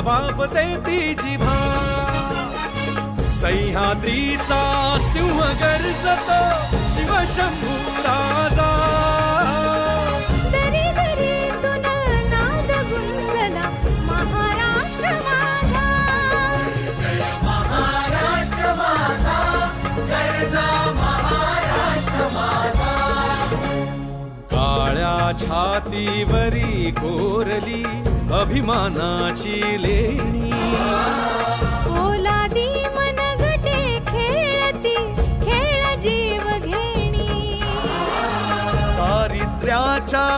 वापते ती जिभा सह्याद्रीचा सिंह गर्जतो शिवशंभू राजा दरी दरीतून नाद गुंजला महाराष्ट्र माझा जय महाराष्ट्र माझा गर्जा महाराष्ट्र माझा काळ्या छातीवरी कोरली अभिमानाची लेणी ओलादी मनगटे खेळती खेळ जीव घेणी दारिद्र्याच्या